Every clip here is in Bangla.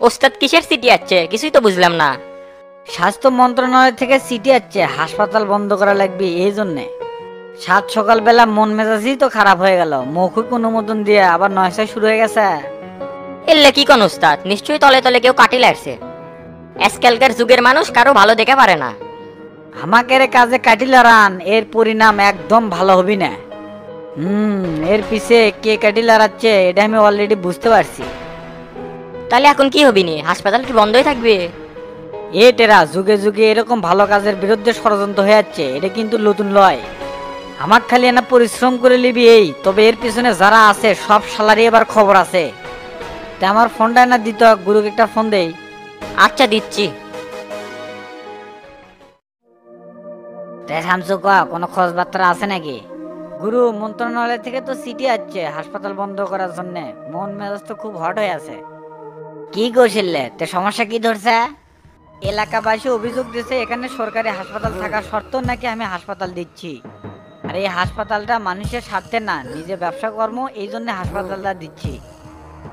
ওস্তাদ কিসের সিটি আছে কিছুই তো বুঝলাম না। স্বাস্থ্য মন্ত্রণালয় থেকে সিটি আসছে হাসপাতাল বন্ধ করা লাগবে এই জন্যে। সাত সকালবেলা মন মেজাজই তো খারাপ হয়ে গেল, মৌখিক অনুমোদন দিয়ে আবার নয়সায় শুরু হয়ে গেছে। এলে কি কোন ওস্তাদ, নিশ্চয়ই তলে তলে কেউ কাটি লাগছে। আজকালকার যুগের মানুষ কারো ভালো দেখে পারে না। আমাকে রে কাজে কাটিলা রান, এর পরিণাম একদম ভালো হবি না। এর পিছে কে কাটিলা রাচ্ছে এটা আমি অলরেডি বুঝতে পারছি। তাহলে এখন কি হবি নি, হাসপাতাল কি বন্ধই থাকবে? এ টেরা, যুগে যুগে এরকম ভালো কাজের বিরুদ্ধে ষড়যন্ত্র হয়ে যাচ্ছে, এটা কিন্তু নতুন লয়। আমার খালি এনা পরিশ্রম করে নিবি এই, তবে এর পিছনে যারা আছে সব শালারই এবার খবর আছে। তা আমার ফোনটা না দিত, গুরুকে একটা ফোন দেই। আচ্ছা দিচ্ছি। শামসু ক কোনো খোঁজ বার্তা আছে নাকি? গুরু, মন্ত্রণালয় থেকে তো সিটি আসছে হাসপাতাল বন্ধ করার জন্য। মন মেজাজ তো খুব হট হয়ে আছে। কি করছিলে তে, সমস্যা কি ধরছে? এলাকাবাসী অভিযোগ দিচ্ছে এখানে সরকারি হাসপাতাল থাকা সত্ত্বেও নাকি আমি হাসপাতাল দিচ্ছি। আর এই হাসপাতালটা মানুষের স্বার্থে না, নিজে ব্যবসা কর্ম, এই জন্য হাসপাতালটা দিচ্ছি।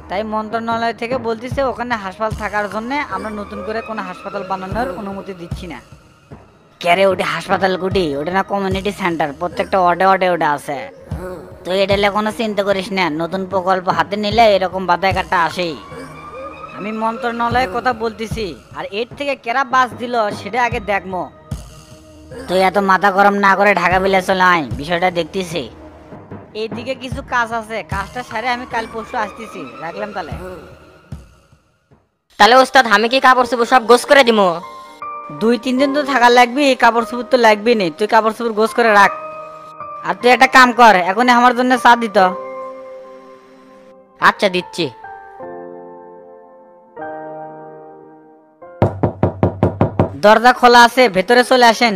তাই মন্ত্রণালয় থেকে বলতেছে ওখানে হাসপাতাল থাকার জন্য আমরা নতুন করে কোনো হাসপাতাল বানানোর অনুমতি দিচ্ছি না। ক্যারে ওটা হাসপাতাল কুটি, ওটা না কমিউনিটি সেন্টার, প্রত্যেকটা ওয়ার্ডে ওয়ার্ডে ওটা আছে। তো এটা কোনো চিন্তা করিস না, নতুন প্রকল্প হাতে নিলে এরকম বাধায় কাটা আসেই। আমি মন্ত্রণালয়ে কথা বলতেছি, আর এর থেকে কেরা বাস দিল সেটা আগে দেখবো। তুই এত মাথা গরম না করে ঢাকা বিলে চলে আয়, বিষয়টা দেখতেছি। এইদিকে কিছু কাজ আছে, কাজটা সারে আমি কাল পরশু আসতেছি। রাখলাম তাহলে। তাহলে ওস্তাদ আমি কি কাপড় চোপড় সব গোছ করে দিমু? 2-3 দিন তো থাকার লাগবি, কাপড় চোপড় তো লাগবি নি, তুই কাপড় চোপড় গোছ করে রাখ। আর তুই একটা কাম কর, এখনই আমার জন্য চা দিত। আচ্ছা দিচ্ছি। দরজা খোলা আছে, ভেতরে চলে আসেন।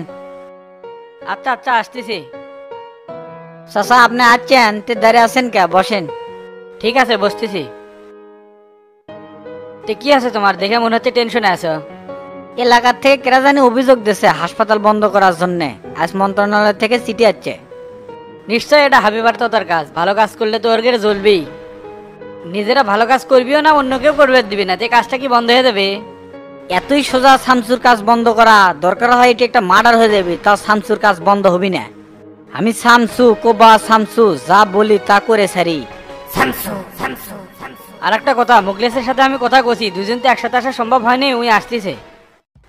আচ্ছা আচ্ছা আসতেছি। চাচা আপনি আসছেন, তে দাঁড়িয়ে আছেন কে, বসেন। ঠিক আছে বসতেছি। তো কি আছে তোমার, দেখে মনে হচ্ছে টেনশনে আছো। এলাকার থেকে কেরা জানি অভিযোগ দিচ্ছে হাসপাতাল বন্ধ করার জন্য। আজ মন্ত্রণালয় থেকে চিঠি আসছে। নিশ্চয় এটা হাবিবার তো তার কাজ, ভালো কাজ করলে তো ওর গেড়ে জ্বলবেই। নিজেরা ভালো কাজ করবিও না, অন্য কেউ করবে দিবি না, তে কাজটা কি বন্ধ হয়ে যাবে? এতই সোজা শামসুর কাজ বন্ধ করা? দরকার হয় এটি একটা মার্ডার হয়ে যাবে, তাও শামসুর কাজ বন্ধ হবি না। আমি শামসু কোবা শামসু, যা বলি তা করে সারি। আর একটা কথা, মুখলেসের সাথে আমি কথা কছি, দুজন তো একসাথে আসা সম্ভব হয়নি, উনি আসতেছে।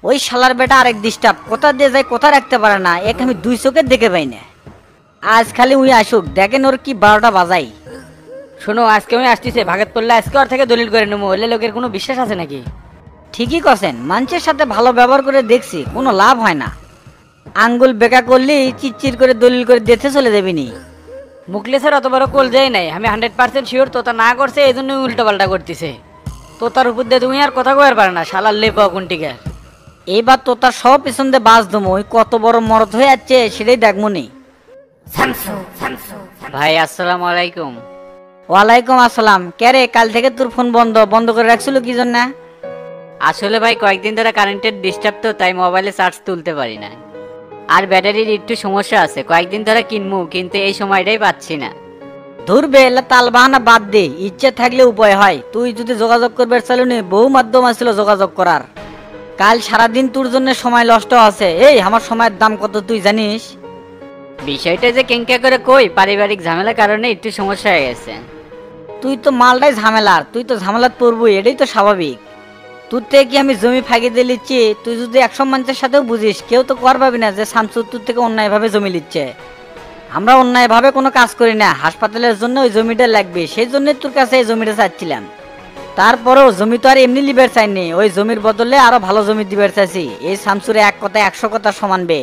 ওই শালার বেটা আরেক ডিস্টার্ব, কোথা দিয়ে যায় কোথা রাখতে পারে না, এক আমি 2 চোখে দেখে পাই না। আজ খালি উই আসুক, দেখেন ওর কি 12টা বাজাই। শোনো, আজকে উনি আসতেছে, ভাগত পড়লে আজকে ওর থেকে দলিল করে নেবো, হলে লোকের কোনো বিশ্বাস আছে নাকি? ঠিকই করছেন, মানুষের সাথে ভালো ব্যবহার করে দেখছি, কোনো লাভ হয় না। আঙ্গুল বেকা করলে চিরচির করে দলিল করে দেখতে চলে যাবিনি। মুখলেসের অত বড় কোল যায় নাই, আমি 100% শিওর তোতা না করছে, এই জন্যই উল্টো পাল্টা করতেছে। তোতার উপর দিয়ে তুমি আর কথা কয়ার পারে না, শালার লেপা কোনটিকার। এইবার তো তার সব পিছন দিয়ে বাস দমো, ওই কত বড় মরদ হয়ে যাচ্ছে সেটাই দেখবো নি। ভাই আসসালামু আলাইকুম। ওয়ালাইকুম আসসালাম। কে রে, কাল থেকে তোর ফোন বন্ধ বন্ধ করে রাখছিল কি জন্য? আসলে ভাই কয়েকদিন ধরে কারেন্টের ডিস্টার্ব তো, তাই মোবাইলে চার্জ তুলতে পারি না। আর ব্যাটারির একটু সমস্যা আছে, কয়েকদিন ধরে কিনবো কিন্তু এই সময়টাই পাচ্ছি না। ধরবে এলা তাল বাহানা বাদ দে, ইচ্ছে থাকলে উপায় হয়। তুই যদি যোগাযোগ করবে চালুনি, বহু মাধ্যম আছিল যোগাযোগ করার। কাল সারাদিন তোর জন্য সময় নষ্ট আছে। এই আমার সময়ের দাম কত তুই জানিস? বিষয়টা যে কেঙ্কা করে কই, পারিবারিক ঝামেলার কারণে একটু সমস্যা হয়ে গেছে। তুই তো মালটাই ঝামেলার, তুই তো ঝামেলাত পড়বই, এটাই তো স্বাভাবিক। তোর থেকে কি আমি জমি ফাঁকি দিয়ে লিচ্ছি? তুই যদি 100 মানুষের সাথেও বুঝিস, কেউ তো কর পাবি না যে শামসুর তোর থেকে অন্যায়ভাবে জমি লিচ্ছে। আমরা অন্যায়ভাবে কোনো কাজ করি না, হাসপাতালের জন্য ওই জমিটা লাগবে, সেই জন্যই তোর কাছে এই জমিটা চাচ্ছিলাম। তারপরেও জমি তো আর এমনি লিবার চাইনি, ওই জমির বদলে আরো ভালো জমি দিবার চাইছি। এই শামসুরে এক কথা 100 কথা সমানবে।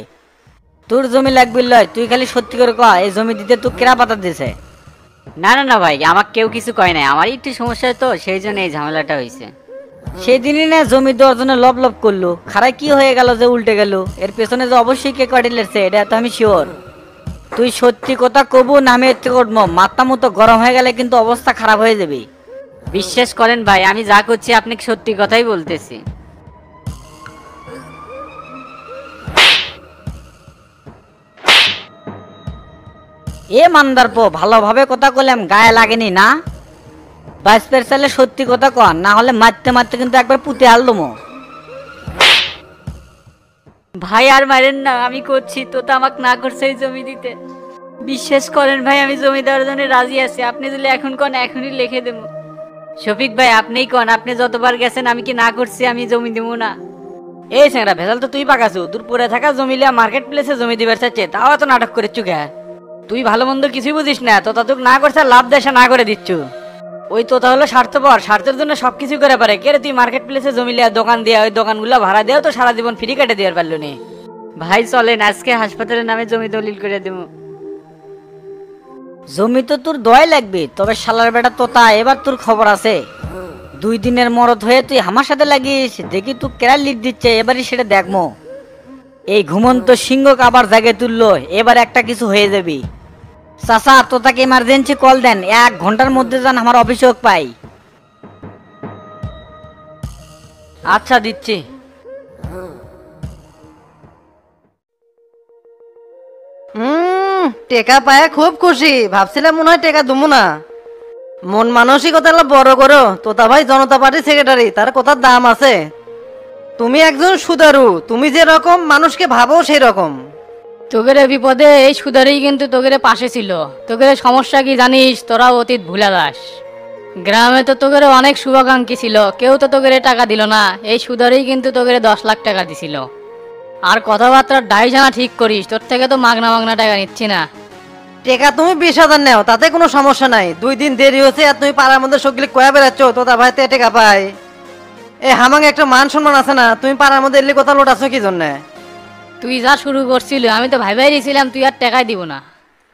তোর জমি লাগবে লয়, তুই খালি সত্যি করে কয় এই জমি দিতে তুই কেরা পাতা দিছে? না না না ভাই, আমাকে কেউ কিছু কয় নাই, আমার একটু সমস্যা তো সেই জন্য এই ঝামেলাটা হয়েছে। সেদিনই না জমি দেওয়ার জন্য লব লব করলো, খারাই কি হয়ে গেল যে উল্টে গেল? এর পেছনে যে অবশ্যই কে কাটিলেছে এটা তো আমি শিওর। তুই সত্যি কথা কবু নামে এর থেকে উঠবো, মাথা মতো গরম হয়ে গেলে কিন্তু অবস্থা খারাপ হয়ে যাবে। বিশ্বাস করেন ভাই, আমি যা করছি আপনাকে সত্যি কথাই বলতেছি। এ মান্দার পো, ভালোভাবে কথা কইলাম গায়ে লাগেনি না? বাইসপের চাইলে সত্যি কথা কন, না হলে মারতে মারতে কিন্তু একবার পুঁতে আলদমো। ভাই আর মারেন না, আমি করছি, তো আমাকে না করছে এই জমি দিতে। বিশ্বাস করেন ভাই, আমি জমি দেওয়ার জন্য রাজি আছি। আপনি যদি এখন কন এখনই লিখে দেবো। শফিক ভাই আপনিই কন, আপনি যতবার গেছেন আমি কি না করছি আমি জমি দেবো না? এই স্যাংরা ভেজাল তো তুই পাকাছু, দূর পরে থাকা জমি লিয়া মার্কেট প্লেসে জমি দিবার চাচ্ছে, তাও এত নাটক করে চুকে। তুই ভালো মন্দ কিছুই বুঝিস না, তো তাতুক না করছে লাভ দেশে না করে দিচ্ছু। ওই তোতা হলো স্বার্থপর, স্বার্থের জন্য সবকিছু করে পারে। কে রে তুই মার্কেট প্লেসে জমি লিয়া দোকান দিয়া ওই দোকানগুলো ভাড়া দেও তো সারা জীবন ফ্রি কেটে দেওয়ার পারলো নি। ভাই চলেন আজকে হাসপাতালের নামে জমি দলিল করে দেবো। জমি তো তোর দয় লাগবে, তবে শালার বেটা তোতা এবার তোর খবর আছে। 2 দিনের মরদ হয়ে তুই আমার সাথে লাগিস, দেখি তুই কেরা লিড দিচ্ছে এবারই সেটা দেখমো। এই ঘুমন্ত সিংহ আবার জাগে তুললো, এবার একটা কিছু হয়ে যাবি। চাচা তোতাকে ইমার্জেন্সি কল দেন, 1 ঘন্টার মধ্যে যেন আমার অভিযোগ পাই। আচ্ছা দিচ্ছি। টেকা পায় খুব খুশি, ভাবছিলাম মনে হয় টেকা দুমু না। মন মানসিকতা বড় করো, তোতা ভাই জনতা পার্টি সেক্রেটারি, তার কথার দাম আছে। তুমি একজন সুদারু, তুমি যে রকম মানুষকে ভাবো সেই রকম। তোগের বিপদে এই সুদারেই কিন্তু তোগের পাশে ছিল। তোগের সমস্যা কি জানিস? তোরা অতীত ভুলে যাস। গ্রামে তো তোগের অনেক শুভাকাঙ্ক্ষী ছিল, কেউ তো তোগের টাকা দিল না। এই সুদারেই কিন্তু তোগের 10 লাখ টাকা দিছিল। আর কথাবার্তার ডাই জানা ঠিক করিস, তোর থেকে তো মাগনা মাগনা টাকা নিচ্ছি না। টেকা তুমি 20,000 নেও, তাতে কোনো সমস্যা নাই। 2 দিন দেরি হচ্ছে আর তুমি পাড়ার মধ্যে সবগুলি কয়া বেড়াচ্ছ তোতা ভাই তে টেকা পায়। এ হামাঙ্গে একটা মান সম্মান আছে না? তুমি পাড়ার মধ্যে এলি কথা লোটাচ্ছ কি জন্যে? তুই যা শুরু করছিল আমি তো ভাই দিয়েছিলাম তুই আর টাকাই দিব না।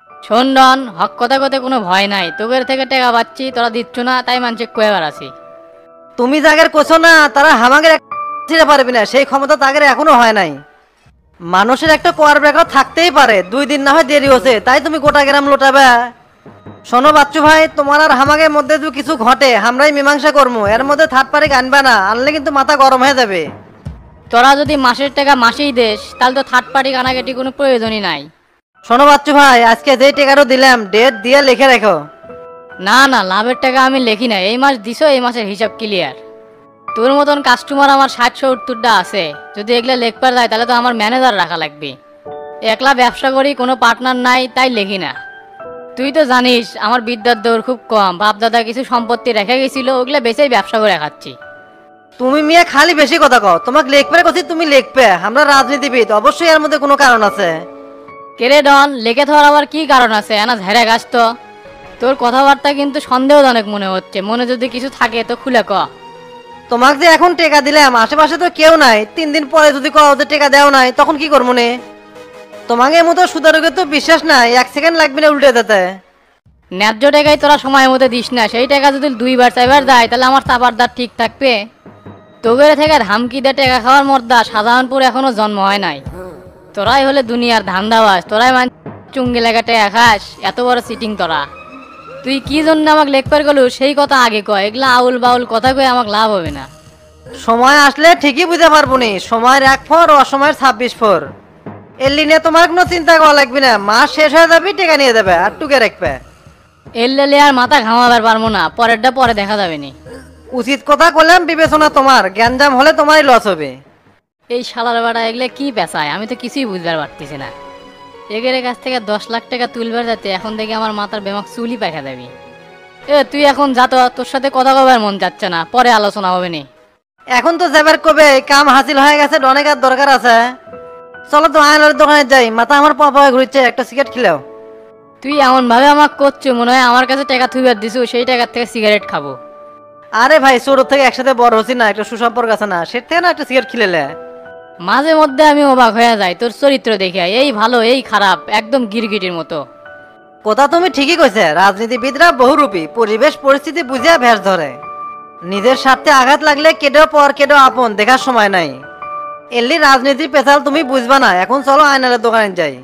শোন ডন, হক কথা কথা কোনো ভয় নাই। তোগের থেকে টাকা পাচ্ছি, তোরা দিচ্ছ না, তাই মানছে কয়ে বেড়াছি। তুমি যাগের কোছো না, তারা হামাঙ্গের ছিঁড়ে পারবি না, সেই ক্ষমতা তাগের এখনো হয় নাই। মানুষের একটা কোয়ার ব্রেকার থাকতেই পারে, 2 দিন না হয় দেরি হচ্ছে তাই তুমি গোটা গ্রাম লোটাবে। শোনো বাচ্চু ভাই, তোমার আর হামাগের মধ্যে যদি কিছু ঘটে আমরাই মীমাংসা করবো, এর মধ্যে থার্ড পার্টি আনবে না, আনলে কিন্তু মাথা গরম হয়ে যাবে। তোরা যদি মাসের টাকা মাসেই দেশ, তাহলে তো থার্ড পার্টি কানাকাটি কোনো প্রয়োজনই নাই। শোনো বাচ্চু ভাই, আজকে যেই টাকাটা দিলাম ডেট দিয়ে লিখে রেখো। না না, লাভের টাকা আমি লেখি না। এই মাস দিছো, এই মাসের হিসাব ক্লিয়ার। তোর মতন কাস্টমার আমার 60-70টা আছে। যদি এগুলা লেখবার যায় তাহলে তো আমার ম্যানেজার রাখা লাগবে। একলা ব্যবসা করি, কোনো পার্টনার নাই, তাই লেখি না। তুই তো জানিস আমার বিদ্যার দৌড় খুব কম। বাপ দাদা কিছু সম্পত্তি রেখে গেছিল, ওগুলা বেচেই ব্যবসা করে খাচ্ছি। তুমি মিয়া খালি বেশি কথা কও, তোমাকে লিখবে কথা তুমি লিখবে, আমরা রাজনীতিবিদ, অবশ্যই এর মধ্যে কোনো কারণ আছে। কেরে ডন, লেখে থাকার আবার কি কারণ আছে? এনা ঝেড়ে গাছ তো। তোর কথাবার্তা কিন্তু সন্দেহজনক মনে হচ্ছে। মনে যদি কিছু থাকে তো খুলে ক। তোমাকে যে এখন টেকা দিলাম, আশেপাশে তো কেউ নাই, 3 দিন পরে যদি কও যে টেকা দেও নাই, তখন কি করবো নে? তোমাকে মতো সুদারুকে তো বিশ্বাস নাই, 1 সেকেন্ড লাগবে না উল্টে যেতে। ন্যায্য টাকায় তোরা সময় মতো দিস না, সেই টাকা যদি 2বার 4বার যায় তাহলে আমার চাপার দাঁত ঠিক থাকবে। তোগের থেকে ধামকি দিয়ে টাকা খাওয়ার মর্দা সাধারণপুর এখনো জন্ম হয় নাই। তোরাই হলে দুনিয়ার ধান্দাবাজ, তোরাই মান চুঙ্গি লেগে টাকা খাস। এত বড় সিটিং তোরা। তুই কি জন্য আমাকে লেখবার গেলু সেই কথা আগে কয়। এগুলা আউল বাউল কথা কয়ে আমাকে লাভ হবে না। সময় আসলে ঠিকই বুঝতে পারবো নি, সময়ের 1 ফর, অসময়ের 26 ফর। এর লিনে তোমার কোনো চিন্তা করা লাগবে না, মাস শেষ হয়ে যাবে টেকা নিয়ে যাবে আর টুকে রাখবে। এলে আর মাথা ঘামাবার পারবো না, পরেরটা পরে দেখা যাবে নি। উচিত কথা বললাম, বিবেচনা তোমার, জ্ঞানজাম হলে তোমারই লস হবে। এই শালার বাড়া এগুলো কি পেশায় আমি তো কিছুই বুঝতে পারতেছি না। এগের কাছ থেকে 10 লাখ টাকা তুলবার যাতে এখন থেকে আমার মাথার বেমাক চুলি পাখা দেবি। তুই এখন যা তো, তোর সাথে কথা কবার মন যাচ্ছে না, পরে আলোচনা হবে নি। এখন তো যাবার কবে, কাম হাসিল হয়ে গেছে, অনেক আর দরকার আছে। চলো তো আয়নার দোকানে যাই, মাথা আমার পা ঘুরছে, একটা সিগারেট খেলেও। তুই এমন ভাবে আমাকে করছো মনে হয় আমার কাছে টাকা থুইবার দিছু, সেই টাকার থেকে সিগারেট খাবো। আরে ভাই, ছোট থেকে একসাথে বড় হচ্ছি না, একটা সুসম্পর্ক আছে না, সে থেকে না একটা সিগারেট খেলেলে। মাঝে মধ্যে আমি অবাক হয়ে যাই তোর চরিত্র দেখে, এই ভালো এই খারাপ, একদম গিরগিটির মতো। কথা তুমি ঠিকই কইছে, রাজনীতিবিদরা বহুরূপী, পরিবেশ পরিস্থিতি বুঝিয়া ভেস ধরে। নিজের স্বার্থে আঘাত লাগলে কেডেও পর কেডেও আপন দেখার সময় নাই। এলি রাজনীতির পেছাল তুমি বুঝবা না। এখন চলো আয়নালের দোকানে যাই।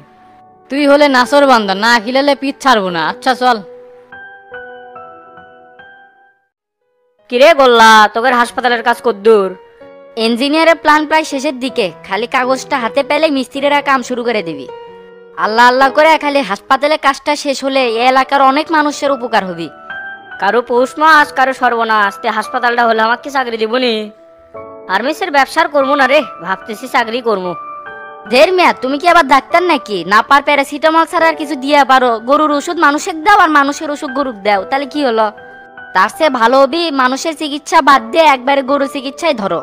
তুই হলে নাসর বান্দা, না খিলালে পিঠ ছাড়বো না। আচ্ছা চল। কিরে গোল্লা, তোদের হাসপাতালের কাজ কদ্দূর? ইঞ্জিনিয়ারের প্ল্যান প্রায় শেষের দিকে, খালি কাগজটা হাতে পেলে মিস্ত্রিরা কাম শুরু করে দিবি। আল্লাহ আল্লাহ করে খালি হাসপাতালের কাজটা শেষ হলে এই এলাকার অনেক মানুষের উপকার হবি। কারো পৌষ মাস কারো সর্বনাশ, তে হাসপাতালটা হলে আমাকে কি চাকরি দিবনি? ফার্মেসির ব্যবসার করবো না রে, ভাবতেছি চাকরি করবো। ঢের মেয়া, তুমি কি আবার ডাক্তার নাকি? না পার প্যারাসিটামল ছাড়া আর কিছু দিয়ে পারো? গরুর ওষুধ মানুষের দাও আর মানুষের ওষুধ গরুর দাও, তাহলে কি হলো? তার চেয়ে ভালো হবি মানুষের চিকিৎসা বাদ দিয়ে একবারে গরু চিকিৎসায় ধরো।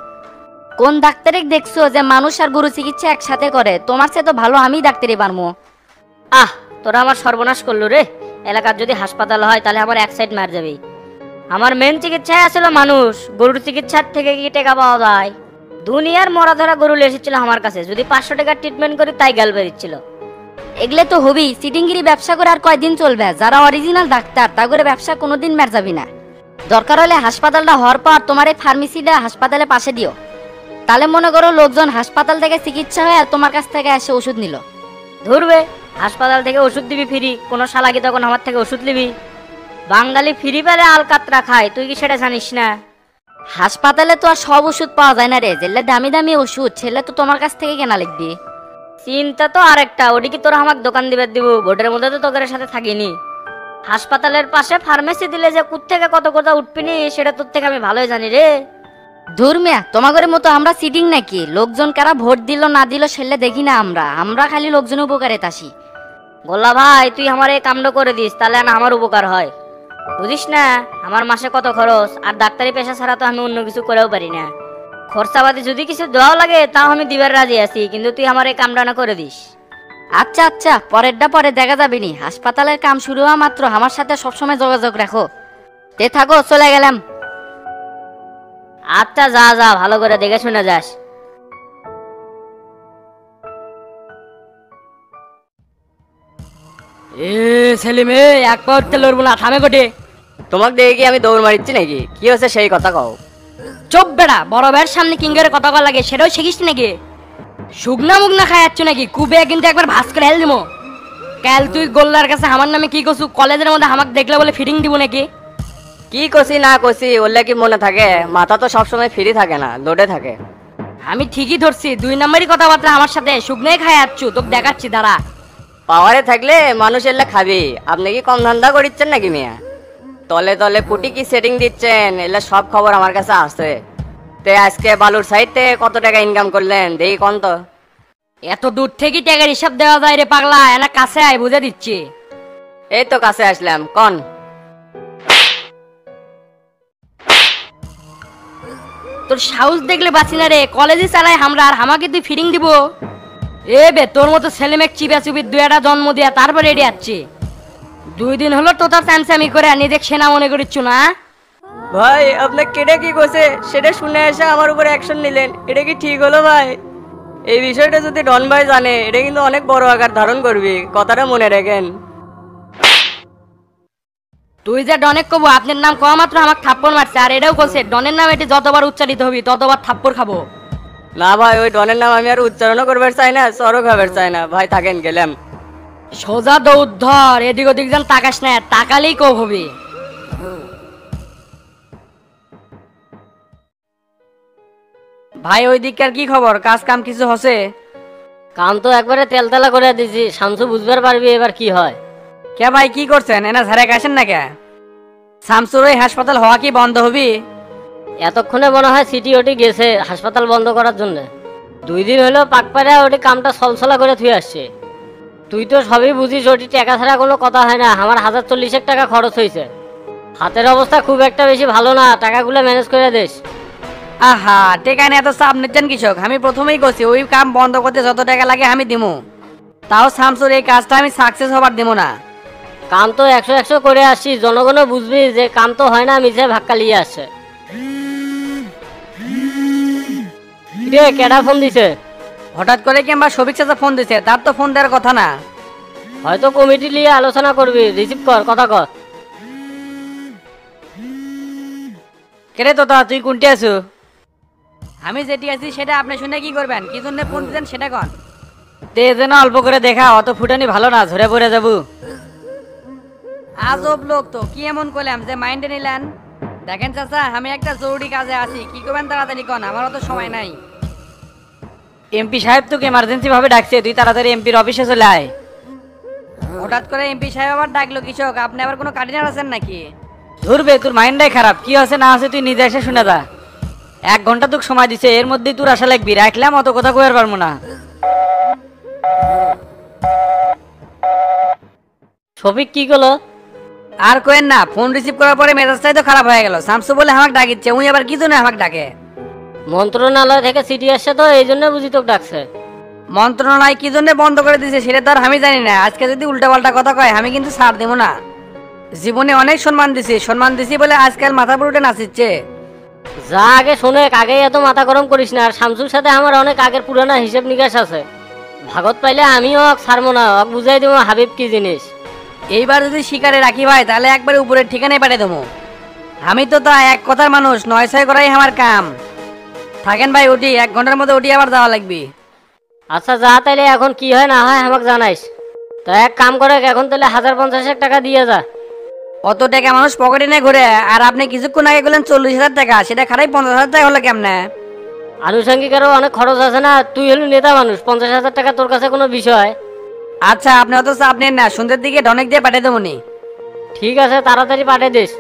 কোন ডাক্তারে দেখছো যে মানুষ আর গরু চিকিৎসা একসাথে করে? তোমার চেয়ে তো ভালো আমি ডাক্তারি পারবো। আহ, তোরা আমার সর্বনাশ করলো রে। এলাকার যদি হাসপাতাল হয় তাহলে আমার এক সাইড মার যাবে। আমার মেন চিকিৎসায় আসলে মানুষ, গরুর চিকিৎসার থেকে কি টাকা পাওয়া যায়? দুনিয়ার মরা ধরা গরু এসেছিল আমার কাছে, যদি 500 টাকার ট্রিটমেন্ট করি তাই গাল বেরিয়েছিল। এগুলো তো হবি, সিটিংগিরি ব্যবসা করে আর কয়দিন চলবে? যারা অরিজিনাল ডাক্তার তা করে ব্যবসা কোনোদিন মের যাবি না। দরকার হলে হাসপাতালটা হওয়ার পর তোমার এই ফার্মেসিটা হাসপাতালে পাশে দিও, তাহলে মনে করো লোকজন হাসপাতাল থেকে চিকিৎসা হয়ে আর তোমার কাছ থেকে এসে ওষুধ নিল। ধরবে হাসপাতাল থেকে ওষুধ দিবি ফ্রি, কোনো শালাকি তখন আমার থেকে ওষুধ নিবি? বাঙালি ফ্রি পেলে আলকাতরা খায়, তুই কি সেটা জানিস না? হাসপাতালে তো আর সব ওষুধ পাওয়া যায় না রে, যেগুলো দামি দামি ওষুধ সেগুলো তো তোমার কাছ থেকে কেনা লিখবি। চিন্তা তো আরেকটা, ওটি কি তোরা আমাকে দোকান দিবে দিব? ভোটের মধ্যে তো তোদের সাথে থাকিনি। হাসপাতালের পাশে ফার্মেসি দিলে যে কুত থেকে কত কথা উঠবিনি সেটা তোর থেকে আমি ভালোই জানি রে। ধুর মিয়া, তোমাদের মতো আমরা সিটিং নাকি? লোকজন কারা ভোট দিল না দিল সেলে দেখি না আমরা খালি লোকজনের উপকারে তাসি। গোল্লা ভাই, তুই আমার এই কামটা করে দিস, তাহলে না আমার উপকার হয়। বুঝিস না আমার মাসে কত খরচ, আর ডাক্তারি পেশা ছাড়া তো আমি অন্য কিছু করেও পারি না। খরচাবাদি যদি কিছু দেওয়াও লাগে তাও আমি দিবার রাজি আছি, কিন্তু তুই আমার এই কামটা না করে দিস। আচ্ছা আচ্ছা, পরেরটা পরে দেখা যাবে নি। হাসপাতালের কাম শুরু হওয়া মাত্র আমার সাথে সবসময় যোগাযোগ রাখো। তে থাকো, চলে গেলাম। আচ্ছা যা যা, ভালো করে দেখে শুনে যাস। এ সেলিমে, এক পা উঠতে লড়বো না, থামে কোটে। তোমাকে দেখে কি আমি দৌড় মারিচ্ছি নাকি? কি হচ্ছে সেই কথা কও। চোপ বেড়া, বড় ভাইয়ের সামনে কিঙ্গের কথা কল লাগে, সেটাও শিখিস নাকি? শুকনা মুগনা খাই যাচ্ছ নাকি? কুবে কিন্তু একবার ভাস করে হেল দিমো। কাল তুই গোল্লার কাছে আমার নামে কি করছু? কলেজের মধ্যে আমাকে দেখলে বলে ফিটিং দিব নাকি? কি কষি না কষি ওরলে কি মনে থাকে? মাথা তো সবসময় ফ্রি থাকে না, লোডে থাকে। আমি ঠিকই ধরছি, 2 নম্বরই কথাবার্তা আমার সাথে। শুকনাই খাই যাচ্ছ, তোকে দেখাচ্ছি দাঁড়া। পাওয়ারে থাকলে মানুষ এলে খাবি। আপনি কি কম ধান্দা করিচ্ছেন নাকি মিয়া? তলে তলে পুটি কি সেটিং দিচ্ছেন, এলে সব খবর আমার কাছে আছে। তে আজকে বালুর সাইডে কত টাকা ইনকাম করলেন দেখি কোন তো। এত দূর থেকে টাকার হিসাব দেওয়া যায় রে পাগলা? এনা কাছে আয়, বুঝে দিচ্ছি। এই তো কাছে আসলাম, কোন? তোর সাহস দেখলে বাঁচি না রে, কলেজে চালাই আমরা, আর আমাকে তুই ফিটিং দিব? এ বে, তোর মতো ছেলে মেয়ে চিপা চুপির 2টা জন্ম দিয়া তারপরে রেডি যাচ্ছি। 2 দিন হলো তো তার চ্যান্সামি করে নিজে সেনা মনে করিচ্ছ না? ভাই আপনার কেটে কি করছে সেটা শুনে এসে আমার উপর অ্যাকশন নিলেন, এটা কি ঠিক হলো ভাই? এই বিষয়টা যদি ডন ভাই জানে এটা কিন্তু অনেক বড় আকার ধারণ করবি, কথাটা মনে রাখেন। তুই যে ডনেক কবো আপনার নাম কওয়া মাত্র আমাকে থাপ্পড় মারছে, আর এটাও বলছে ডনের নাম এটি যতবার উচ্চারিত হবি ততবার থাপ্পড় খাবো। না ভাই, ওই ডনের নাম আমি আর উচ্চারণও করবার চাই না, সরও খাবার চাই না ভাই, থাকেন গেলাম। সোজা দৌড় ধর, এদিক ওদিক যেন তাকাস না, তাকালেই কব হবে। ভাই ওই দিককার কি খবর? কাজ কাম কিছু হচ্ছে? কাম তো একবারে তেলতেলা করে দিছি, শামসু বুঝবার পারবি এবার কি হয়। কে ভাই কি করছেন? এনা ঝাড়ে আসেন না কে? শামসুর ওই হাসপাতাল হওয়া কি বন্ধ হবি? এতক্ষণে মনে হয় সিটি ওটি গেছে হাসপাতাল বন্ধ করার জন্য। 2 দিন হলো পাকপাড়া ওটি কামটা সলসলা করে থুয়ে আসছে। তুই তো সবই বুঝিস, ওটি টাকা ছাড়া কোনো কথা হয় না। আমার 1040 টাকা খরচ হয়েছে। হাতের অবস্থা খুব একটা বেশি ভালো না, টাকাগুলো ম্যানেজ করে দিস। আহা, টেকা নিয়ে এত চাপ নিচ্ছেন কৃষক? আমি প্রথমেই করছি ওই কাম বন্ধ করতে যত টাকা লাগে আমি দিমু, তাও শামসুর এই কাজটা আমি সাকসেস হবার দেবো না। কাম তো 100 করে আসছি, জনগণও বুঝবি যে কাম তো হয় না, মিছে ভাক্কা লিয়ে আসছে। রে কেডা ফোন দিছে? হঠাৎ করে কিংবা সবিক চাচা ফোন দিছে, তার তো ফোন দেওয়ার কথা না। হয়তো কমিটি নিয়ে আলোচনা করবি, রিসিভ কর, কথা কর। কেরে তোতা, তুই কোনটি আছো? আমি যেটি আছি সেটা আপনি শুনে কি করবেন? কি জন্য ফোন দিতেন সেটা কন। তে যেন অল্প করে দেখা, অত ফুটানি ভালো না, ঝরে পড়ে যাবো। আজব লোক তো, কি এমন করলাম যে মাইন্ডে নিলেন? দেখেন চাচা, আমি একটা জরুরি কাজে আছি, কি করবেন তাড়াতাড়ি কন, আমার অত সময় নাই। এমপি সাহেব তোকে এমার্জেন্সি ভাবে ডাকছে, তুই তাড়াতাড়ি এমপির অফিসে চলে আয়। হঠাৎ করে এমপি সাহেব আবার ডাকলো কৃষক? আপনি আবার কোনো কার্ডিনার আছেন নাকি? ধরবে তোর মাইন্ডটাই খারাপ, কি আছে না আছে তুই নিজে এসে শুনে যা। 1 ঘন্টা তোকে সময় দিছে, এর মধ্যেই তোর আশা লাগবি, রাখলাম অত কথা কইবার পারবো না। শফিক কি করলো? আর কোয়েন না, ফোন রিসিভ করার পরে মেজাজটাই তো খারাপ হয়ে গেল। শামসু বলে আমাকে ডাকিচ্ছে, উনি আবার কি জন্য আমাকে ডাকে? মন্ত্রণালয় থেকে চিঠি আসছে তো এই জন্য বুঝি তোকে ডাকছে। মন্ত্রণালয় কি জন্য বন্ধ করে দিয়েছে সেটা তো আর আমি জানি না। আজকে যদি উল্টাপাল্টা কথা কয় আমি কিন্তু ছাড় দেবো না। জীবনে অনেক সম্মান দিছি বলে আজকাল মাথা পুরোটা নাচিচ্ছে। যা আগে শোনে, আগেই এত মাথা গরম করিস না। আর শামসুর সাথে আমার অনেক আগের পুরানা হিসেব নিকাশ আছে। ভাগত পাইলে আমিও ছাড়বো না, বুঝাই দেবো হাবিব কি জিনিস। এইবার যদি শিকারে রাখি ভাই তাহলে একবার উপরের ঠিকানায় পাঠিয়ে দেবো। আমি তো তা এক কথার মানুষ, 9-6 করাই আমার কাম। থাকেন ভাই, উঠি 1 ঘন্টার মধ্যে উঠি আবার যাওয়া লাগবে। আচ্ছা যা, তাইলে এখন কি হয় না হয় আমাকে জানাইস। তা এক কাম করে এখন তাহলে 1050 টাকা দিয়ে যা। অত টাকা মানুষ পকেটে নিয়ে ঘুরে, আর আপনি কিছুক্ষণ আগে বললেন 40,000 টাকা, সেটা খারাই 50,000 টাকা হলো কেমনে? আনুষঙ্গিক আরও অনেক খরচ আছে না, তুই হলি নেতা মানুষ, 50,000 টাকা তোর কাছে কোনো বিষয়? আচ্ছা আপনি অত চাপ নেন না, সন্ধ্যের দিকে ডনেক দিয়ে পাঠিয়ে দেবো নি। ঠিক আছে, তাড়াতাড়ি পাঠিয়ে দিস।